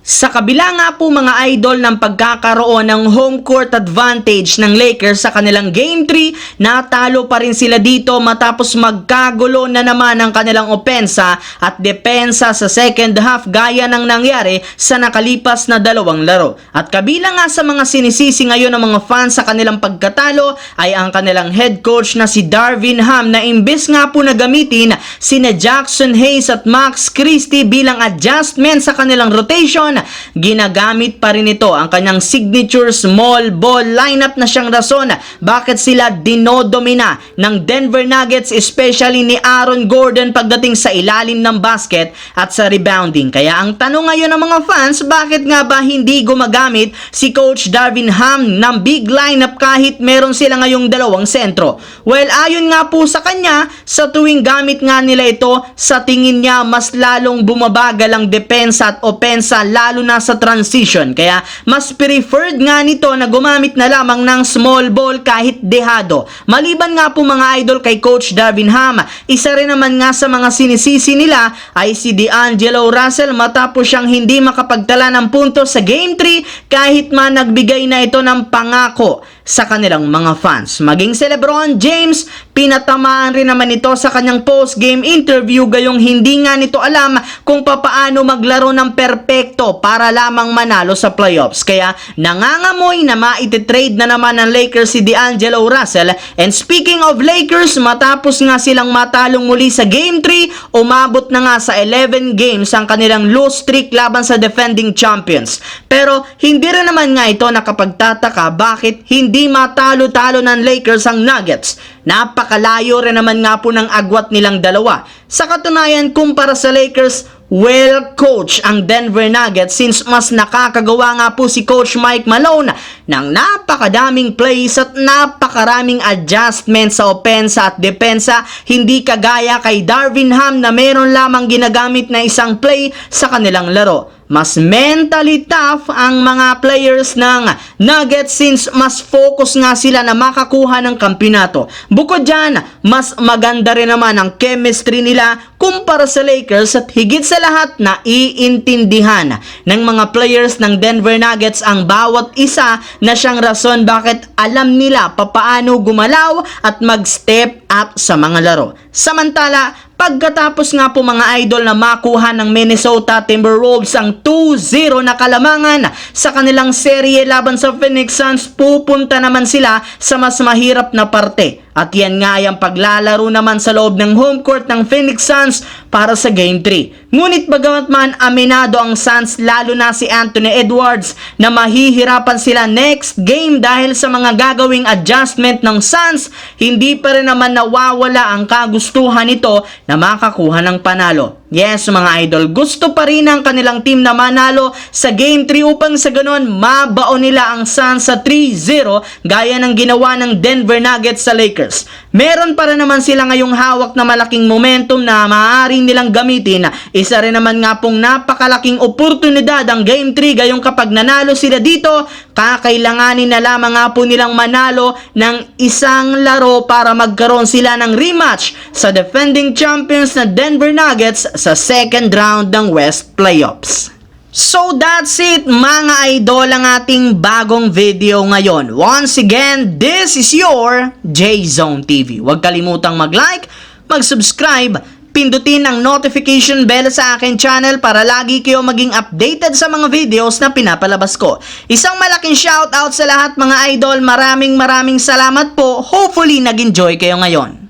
Sa kabila nga po mga idol ng pagkakaroon ng home court advantage ng Lakers sa kanilang Game 3, natalo pa rin sila dito matapos magkagulo na naman ang kanilang opensa at depensa sa second half gaya ng nangyari sa nakalipas na dalawang laro. At kabilang nga sa mga sinisisi ngayon ng mga fans sa kanilang pagkatalo ay ang kanilang head coach na si Darvin Ham na imbes nga po na gamitin sina Jackson Hayes at Max Christie bilang adjustment sa kanilang rotation, ginagamit pa rin ito ang kanyang signature small ball lineup na siyang rason bakit sila dinodomina ng Denver Nuggets, especially ni Aaron Gordon pagdating sa ilalim ng basket at sa rebounding. Kaya ang tanong ngayon ng mga fans, bakit nga ba hindi gumagamit si Coach Darvin Ham ng big lineup kahit meron sila ngayong dalawang sentro? Well, ayon nga po sa kanya, sa tuwing gamit nga nila ito, sa tingin niya mas lalong bumabagal ang depensa at opensa lalo na sa transition. Kaya mas preferred nga nito na gumamit na lamang ng small ball kahit dehado. Maliban nga po mga idol kay Coach Darvin Ham, isa rin naman nga sa mga sinisisi nila ay si D'Angelo Russell matapos siyang hindi makapagtala ng puntos sa Game 3 kahit man nagbigay na ito ng pangako sa kanilang mga fans. Maging si LeBron James, pinatamaan rin naman ito sa kanyang post-game interview gayong hindi nga nito alam kung papaano maglaro ng perpekto para lamang manalo sa playoffs. Kaya nangangamoy na maititrade na naman ng Lakers si D'Angelo Russell. And speaking of Lakers, matapos nga silang matalong muli sa Game 3, umabot na nga sa 11 games ang kanilang lose streak laban sa defending champions. Pero hindi rin naman nga ito nakapagtataka bakit hindi matalo-talo ng Lakers ang Nuggets. Napakalayo rin naman nga po ng agwat nilang dalawa. Sa katunayan, kumpara sa Lakers, well coach ang Denver Nuggets since mas nakakagawa nga po si Coach Mike Malone ng napakadaming plays at napakaraming adjustments sa opensa at depensa, hindi kagaya kay Darvin Ham na meron lamang ginagamit na isang play sa kanilang laro. Mas mentally tough ang mga players ng Nuggets since mas focus nga sila na makakuha ng kampeonato. Bukod dyan, mas maganda rin naman ang chemistry nila kumpara sa Lakers at higit sa lahat na iintindihan ng mga players ng Denver Nuggets ang bawat isa na siyang rason bakit alam nila papaano gumalaw at mag-step up sa mga laro. Samantala, pagkatapos nga po mga idol na makuha ng Minnesota Timberwolves ang 2-0 na kalamangan sa kanilang serye laban sa Phoenix Suns, pupunta naman sila sa mas mahirap na parte. At yan nga ay ang paglalaro naman sa loob ng home court ng Phoenix Suns para sa Game 3. Ngunit bagamat man aminado ang Suns, lalo na si Anthony Edwards, na mahihirapan sila next game dahil sa mga gagawing adjustment ng Suns, hindi pa rin naman nawawala ang kagustuhan nito na makakuha ng panalo. Yes mga idol, gusto pa rin ang kanilang team na manalo sa Game 3 upang sa ganon mabaon nila ang Suns sa 3-0 gaya ng ginawa ng Denver Nuggets sa Lakers. Meron pa rin naman sila ngayong hawak na malaking momentum na maaaring nilang gamitin. Isa rin naman nga pong napakalaking oportunidad ang Game 3 gayong kapag nanalo sila dito, kakailanganin na lamang nga po nilang manalo ng isang laro para magkaroon sila ng rematch sa defending champions na Denver Nuggets sa second round ng West Playoffs. So that's it mga idol, ang ating bagong video ngayon. Once again, this is your J-Zone TV. Huwag kalimutang mag-like, mag-subscribe, pindutin ang notification bell sa aking channel para lagi kayo maging updated sa mga videos na pinapalabas ko. Isang malaking shoutout sa lahat mga idol. Maraming salamat po. Hopefully nag-enjoy kayo ngayon.